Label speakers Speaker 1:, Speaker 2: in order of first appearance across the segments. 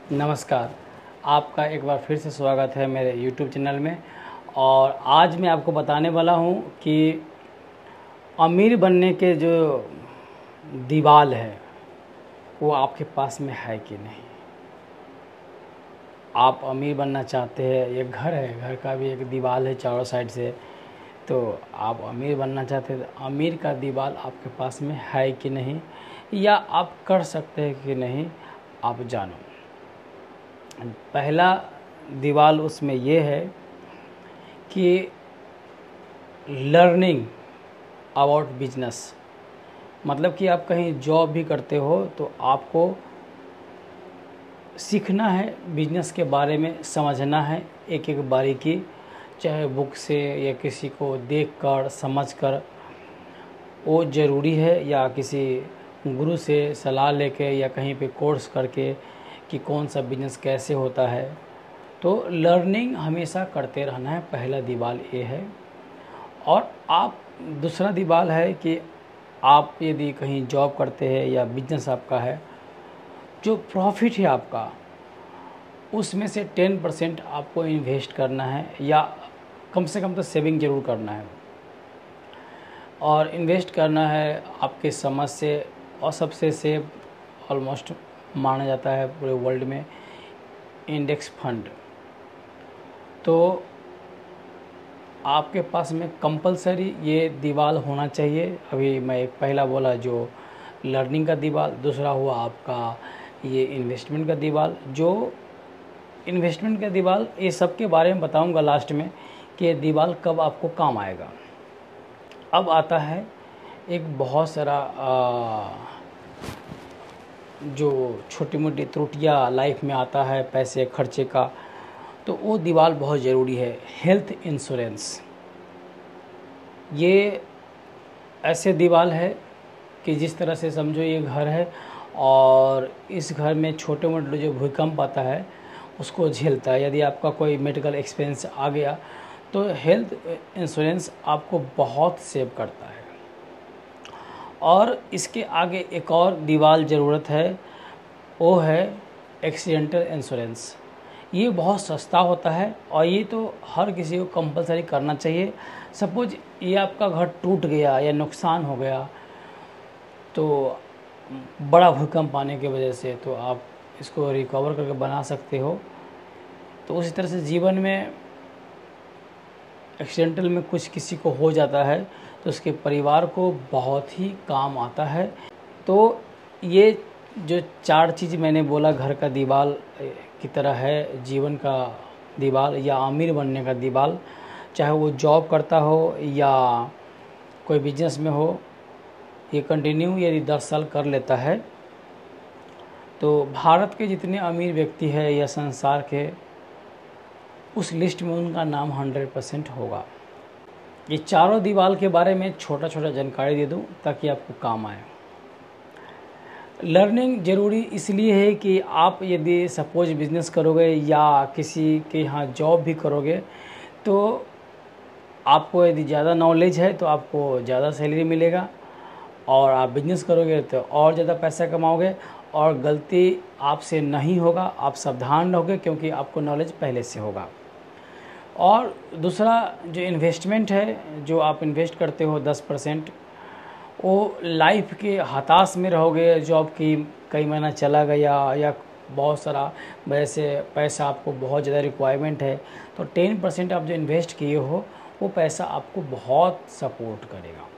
Speaker 1: नमस्कार। आपका एक बार फिर से स्वागत है मेरे YouTube चैनल में। और आज मैं आपको बताने वाला हूँ कि अमीर बनने के जो दीवाल है वो आपके पास में है कि नहीं। आप अमीर बनना चाहते हैं, एक घर है, घर का भी एक दीवाल है चारों साइड से, तो आप अमीर बनना चाहते हैं तो अमीर का दीवाल आपके पास में है कि नहीं, या आप कर सकते हैं कि नहीं, आप जानो। पहला दीवाल उसमें ये है कि लर्निंग अबाउट बिजनेस। मतलब कि आप कहीं जॉब भी करते हो तो आपको सीखना है, बिजनेस के बारे में समझना है, एक एक बारीकी, चाहे बुक से या किसी को देखकर समझकर, वो ज़रूरी है, या किसी गुरु से सलाह लेके या कहीं पे कोर्स करके कि कौन सा बिजनेस कैसे होता है। तो लर्निंग हमेशा करते रहना है, पहला दीवाल ये है। और आप दूसरा दीवाल है कि आप यदि कहीं जॉब करते हैं या बिजनेस आपका है, जो प्रॉफिट है आपका उसमें से 10% आपको इन्वेस्ट करना है, या कम से कम तो सेविंग ज़रूर करना है। और इन्वेस्ट करना है आपके समझ से, और सबसे सेफ ऑलमोस्ट माना जाता है पूरे वर्ल्ड में इंडेक्स फंड। तो आपके पास में कंपलसरी ये दीवाल होना चाहिए। अभी मैं एक पहला बोला जो लर्निंग का दीवाल, दूसरा हुआ आपका ये इन्वेस्टमेंट का दीवाल। जो इन्वेस्टमेंट का दीवाल, ये सब के बारे में बताऊंगा लास्ट में कि ये दीवाल कब आपको काम आएगा। अब आता है एक बहुत सारा जो छोटी मोटी त्रुटियां लाइफ में आता है पैसे खर्चे का, तो वो दीवाल बहुत ज़रूरी है। हेल्थ इंश्योरेंस, ये ऐसे दीवाल है कि जिस तरह से समझो ये घर है और इस घर में छोटे मोटे जो भूकंप आता है उसको झेलता है। यदि आपका कोई मेडिकल एक्सपेंस आ गया तो हेल्थ इंश्योरेंस आपको बहुत सेव करता है। और इसके आगे एक और दीवाल ज़रूरत है, वो है एक्सीडेंटल इंश्योरेंस। ये बहुत सस्ता होता है और ये तो हर किसी को कंपलसरी करना चाहिए। सपोज ये आपका घर टूट गया या नुकसान हो गया, तो बड़ा भूकंप आने की वजह से, तो आप इसको रिकवर करके बना सकते हो। तो उसी तरह से जीवन में एक्सीडेंटल में कुछ किसी को हो जाता है तो उसके परिवार को बहुत ही काम आता है। तो ये जो चार चीज़ मैंने बोला, घर का दीवाल की तरह है, जीवन का दीवाल या अमीर बनने का दीवाल, चाहे वो जॉब करता हो या कोई बिजनेस में हो, ये कंटिन्यू यदि 10 साल कर लेता है तो भारत के जितने अमीर व्यक्ति हैं या संसार के, उस लिस्ट में उनका नाम 100% होगा। ये चारों दीवाल के बारे में छोटा छोटा जानकारी दे दूं ताकि आपको काम आए। लर्निंग ज़रूरी इसलिए है कि आप यदि सपोज बिजनेस करोगे या किसी के यहाँ जॉब भी करोगे, तो आपको यदि ज़्यादा नॉलेज है तो आपको ज़्यादा सैलरी मिलेगा, और आप बिजनेस करोगे तो और ज़्यादा पैसा कमाओगे। और गलती आपसे नहीं होगा, आप सावधान रहोगे क्योंकि आपको नॉलेज पहले से होगा। और दूसरा जो इन्वेस्टमेंट है, जो आप इन्वेस्ट करते हो 10%, वो लाइफ के हताश में रहोगे। जॉब की कई महीना चला गया या बहुत सारा वैसे पैसा आपको बहुत ज़्यादा रिक्वायरमेंट है, तो 10% आप जो इन्वेस्ट किए हो वो पैसा आपको बहुत सपोर्ट करेगा।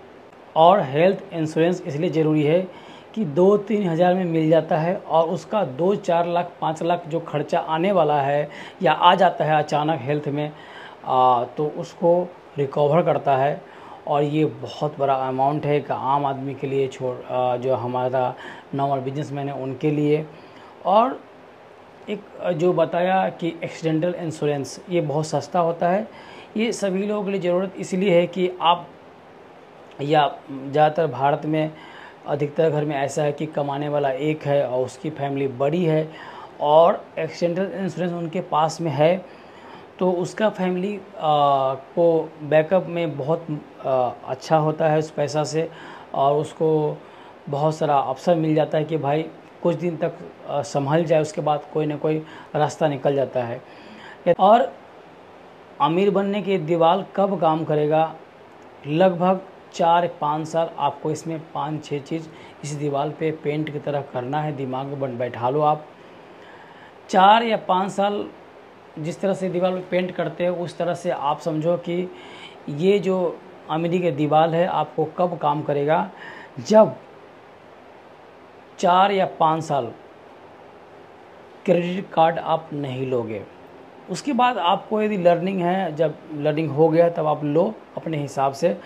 Speaker 1: और हेल्थ इंश्योरेंस इसलिए ज़रूरी है कि 2-3 हज़ार में मिल जाता है, और उसका 2-4 लाख 5 लाख जो खर्चा आने वाला है या आ जाता है अचानक हेल्थ में, तो उसको रिकवर करता है। और ये बहुत बड़ा अमाउंट है कि आम आदमी के लिए, जो हमारा नॉर्मल बिजनेसमैन है उनके लिए। और एक जो बताया कि एक्सीडेंटल इंश्योरेंस, ये बहुत सस्ता होता है। ये सभी लोगों के लिए ज़रूरत इसलिए है कि आप, या ज़्यादातर भारत में अधिकतर घर में ऐसा है कि कमाने वाला एक है और उसकी फैमिली बड़ी है और एक्सीडेंटल इंश्योरेंस उनके पास में है, तो उसका फैमिली को बैकअप में बहुत अच्छा होता है उस पैसा से। और उसको बहुत सारा अवसर मिल जाता है कि भाई कुछ दिन तक संभल जाए, उसके बाद कोई ना कोई रास्ता निकल जाता है। और अमीर बनने की दीवार कब काम करेगा? लगभग 4-5 साल आपको इसमें 5-6 चीज़ इस दीवार पे पेंट की तरह करना है। दिमाग में बैठा लो आप। 4 या 5 साल जिस तरह से दीवार पे पेंट करते हो उस तरह से आप समझो कि ये जो अमीरी की दीवार है आपको कब काम करेगा? जब 4 या 5 साल क्रेडिट कार्ड आप नहीं लोगे। उसके बाद आपको यदि लर्निंग है, जब लर्निंग हो गया तब आप लो अपने हिसाब से,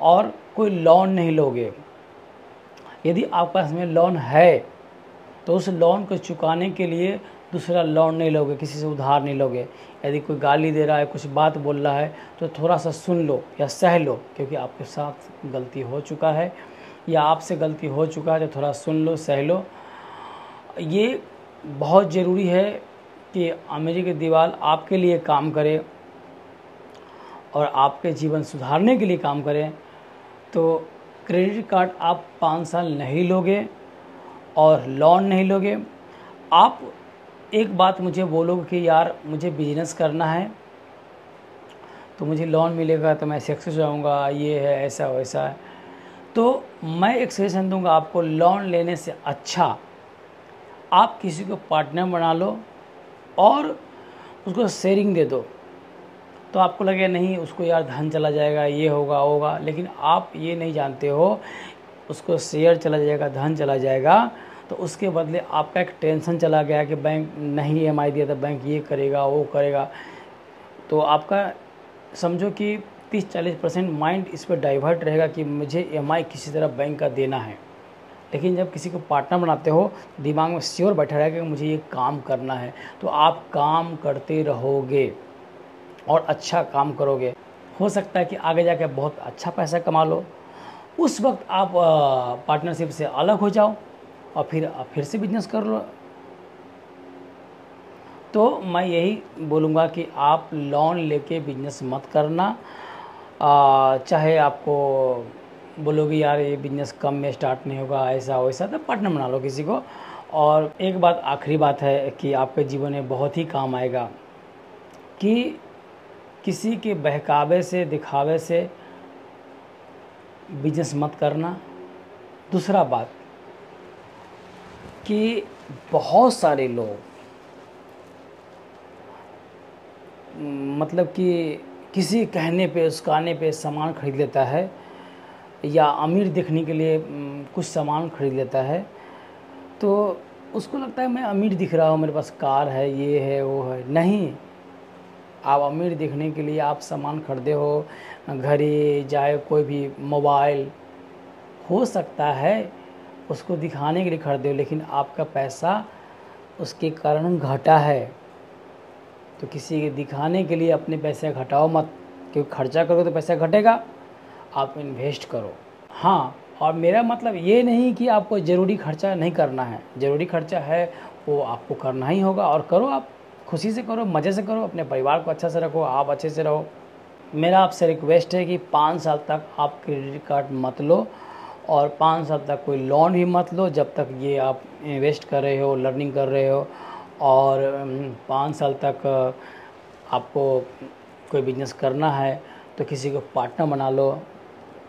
Speaker 1: और कोई लोन नहीं लोगे। यदि आपके पास में लोन है तो उस लोन को चुकाने के लिए दूसरा लोन नहीं लोगे, किसी से उधार नहीं लोगे। यदि कोई गाली दे रहा है, कुछ बात बोल रहा है तो थोड़ा सा सुन लो या सह लो, क्योंकि आपके साथ गलती हो चुका है या आपसे गलती हो चुका है, तो थोड़ा सुन लो, सह लो। ये बहुत ज़रूरी है कि अमीरी की दीवार आपके लिए काम करे और आपके जीवन सुधारने के लिए काम करे। तो क्रेडिट कार्ड आप 5 साल नहीं लोगे और लोन नहीं लोगे। आप एक बात मुझे बोलोगे कि यार मुझे बिजनेस करना है तो मुझे लोन मिलेगा तो मैं सक्सेस हो जाऊँगा, ये है, ऐसा वैसा है। तो मैं एक सजेशन दूंगा आपको, लोन लेने से अच्छा आप किसी को पार्टनर बना लो और उसको शेयरिंग दे दो। तो आपको लगे नहीं उसको यार धन चला जाएगा, ये होगा होगा, लेकिन आप ये नहीं जानते हो उसको शेयर चला जाएगा, धन चला जाएगा, तो उसके बदले आपका एक टेंशन चला गया कि बैंक नहीं EMI दिया था, बैंक ये करेगा वो करेगा। तो आपका समझो कि 30-40% माइंड इस पर डाइवर्ट रहेगा कि मुझे EMI किसी तरह बैंक का देना है। लेकिन जब किसी को पार्टनर बनाते हो दिमाग में श्योर बैठा रहेगा कि मुझे ये काम करना है, तो आप काम करते रहोगे और अच्छा काम करोगे। हो सकता है कि आगे जाके बहुत अच्छा पैसा कमा लो। उस वक्त आप पार्टनरशिप से अलग हो जाओ और फिर से बिजनेस कर लो। तो मैं यही बोलूँगा कि आप लोन लेके बिजनेस मत करना। चाहे आपको बोलोगे यार ये बिजनेस कम में स्टार्ट नहीं होगा, ऐसा वैसा, तो पार्टनर बना लो किसी को। और एक बात, आखिरी बात है कि आपके जीवन में बहुत ही काम आएगा कि किसी के बहकावे से, दिखावे से बिजनेस मत करना। दूसरा बात कि बहुत सारे लोग मतलब कि किसी कहने पे, उसकाने पे सामान खरीद लेता है या अमीर दिखने के लिए कुछ सामान खरीद लेता है, तो उसको लगता है मैं अमीर दिख रहा हूँ, मेरे पास कार है, ये है, वो है। नहीं, आप अमीर दिखने के लिए आप सामान खरीदे हो, घड़ी, चाहे कोई भी मोबाइल, हो सकता है उसको दिखाने के लिए खरीदे हो, लेकिन आपका पैसा उसके कारण घटा है। तो किसी के दिखाने के लिए अपने पैसे घटाओ मत, क्योंकि खर्चा करो तो पैसा घटेगा। आप इन्वेस्ट करो। हाँ, और मेरा मतलब ये नहीं कि आपको ज़रूरी खर्चा नहीं करना है, ज़रूरी खर्चा है वो आपको करना ही होगा, और करो, आप खुशी से करो, मज़े से करो, अपने परिवार को अच्छा से रखो, आप अच्छे से रहो। मेरा आपसे रिक्वेस्ट है कि 5 साल तक आप क्रेडिट कार्ड मत लो और 5 साल तक कोई लोन भी मत लो, जब तक ये आप इन्वेस्ट कर रहे हो, लर्निंग कर रहे हो। और 5 साल तक आपको कोई बिजनेस करना है तो किसी को पार्टनर बना लो,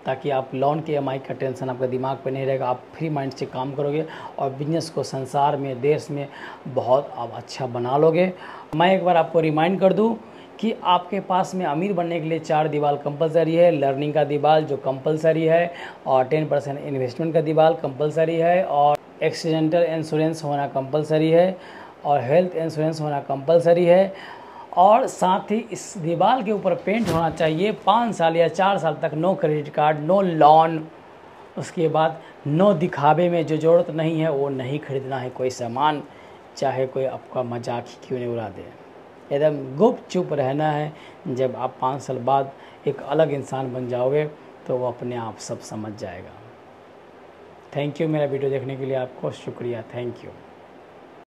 Speaker 1: ताकि आप लोन के EMI का टेंशन आपके दिमाग पे नहीं रहेगा। आप फ्री माइंड से काम करोगे और बिजनेस को संसार में, देश में बहुत आप अच्छा बना लोगे। मैं एक बार आपको रिमाइंड कर दूं कि आपके पास में अमीर बनने के लिए 4 दीवार कंपलसरी है। लर्निंग का दीवार जो कंपलसरी है, और 10% इन्वेस्टमेंट का दीवार कंपलसरी है, और एक्सीडेंटल इंश्योरेंस होना कंपलसरी है, और हेल्थ इंश्योरेंस होना कंपलसरी है, और साथ ही इस दीवार के ऊपर पेंट होना चाहिए 5 साल या 4 साल तक। No credit card, no loan. उसके बाद नो दिखावे में, जो ज़रूरत नहीं है वो नहीं खरीदना है कोई सामान, चाहे कोई आपका मजाक ही क्यों नहीं उड़ा दे। एकदम गुप्त चुप रहना है। जब आप 5 साल बाद एक अलग इंसान बन जाओगे तो वो अपने आप सब समझ जाएगा। थैंक यू मेरा वीडियो देखने के लिए, आपको शुक्रिया, थैंक यू।